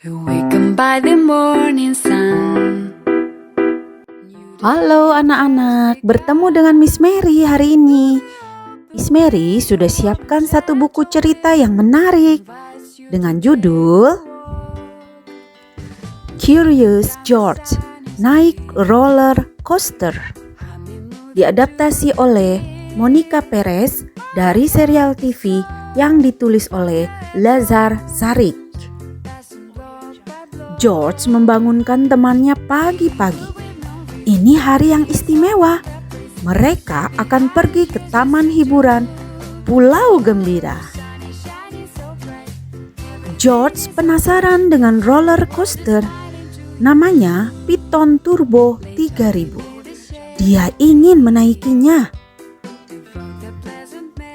Awakened by the morning sun. Halo anak-anak, bertemu dengan Miss Mary hari ini. Miss Mary sudah siapkan satu buku cerita yang menarik dengan judul Curious George Naik Roller Coaster. Diadaptasi oleh Monica Perez dari serial TV yang ditulis oleh Lazar Sarik. George membangunkan temannya pagi-pagi. Ini hari yang istimewa. Mereka akan pergi ke taman hiburan Pulau Gembira. George penasaran dengan roller coaster. Namanya Piton Turbo 3000. Dia ingin menaikinya.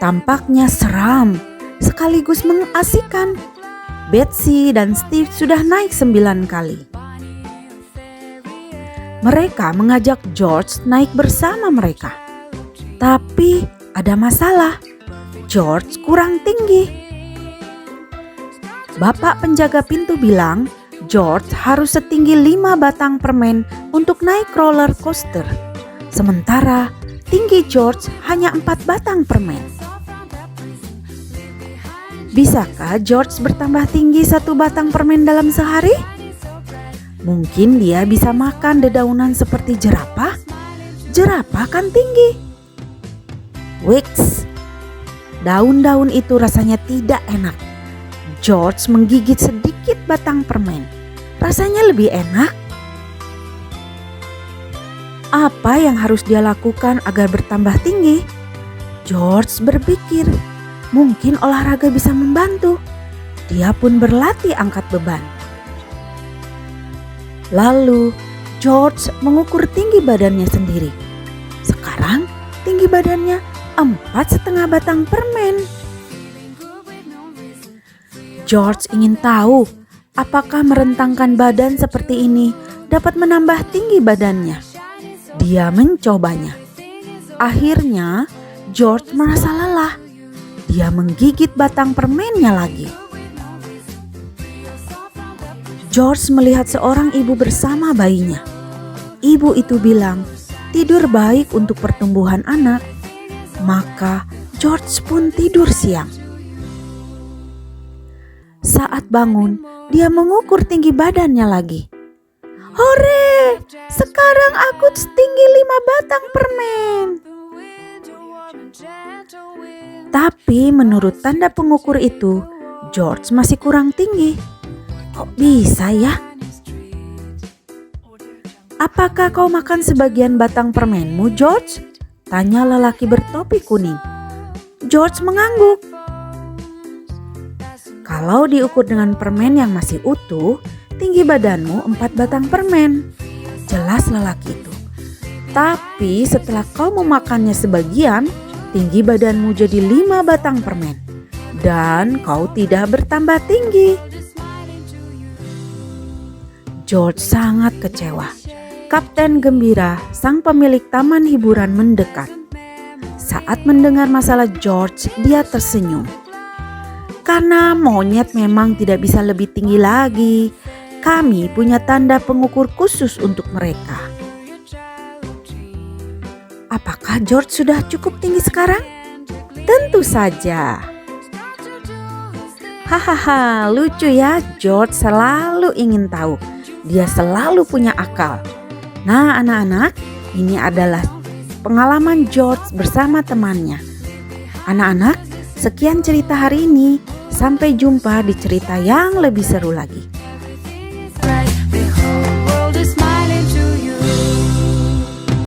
Tampaknya seram, sekaligus mengasihkan. Betsy dan Steve sudah naik 9 kali. Mereka mengajak George naik bersama mereka. Tapi ada masalah. George kurang tinggi. Bapak penjaga pintu bilang George harus setinggi 5 batang permen untuk naik roller coaster. Sementara tinggi George hanya 4 batang permen. Bisakah George bertambah tinggi 1 batang permen dalam sehari? Mungkin dia bisa makan dedaunan seperti jerapah. Jerapah kan tinggi. Wiks, daun-daun itu rasanya tidak enak. George menggigit sedikit batang permen. Rasanya lebih enak. Apa yang harus dia lakukan agar bertambah tinggi? George berpikir, mungkin olahraga bisa membantu. Dia pun berlatih angkat beban. Lalu George mengukur tinggi badannya sendiri. Sekarang tinggi badannya 4,5 batang permen. George ingin tahu apakah merentangkan badan seperti ini dapat menambah tinggi badannya. Dia mencobanya. Akhirnya George merasa lelah. Dia menggigit batang permennya lagi. George melihat seorang ibu bersama bayinya. Ibu itu bilang, tidur baik untuk pertumbuhan anak. Maka George pun tidur siang. Saat bangun, dia mengukur tinggi badannya lagi. Hore, sekarang aku setinggi 5 batang permen. Tapi menurut tanda pengukur itu, George masih kurang tinggi. Kok bisa ya? Apakah kau makan sebagian batang permenmu, George? Tanya lelaki bertopi kuning. George mengangguk. Kalau diukur dengan permen yang masih utuh, tinggi badanmu 4 batang permen. Jelas lelaki itu. Tapi setelah kau memakannya sebagian, tinggi badanmu jadi 5 batang permen. Dan kau tidak bertambah tinggi. George sangat kecewa. Kapten Gembira, sang pemilik taman hiburan mendekat. Saat mendengar masalah George, dia tersenyum. Karena monyet memang tidak bisa lebih tinggi lagi. Kami punya tanda pengukur khusus untuk mereka. Apakah George sudah cukup tinggi sekarang? Tentu saja. Hahaha, lucu ya. George selalu ingin tahu. Dia selalu punya akal. Nah anak-anak, ini adalah pengalaman George bersama temannya. Anak-anak, sekian cerita hari ini. Sampai jumpa di cerita yang lebih seru lagi.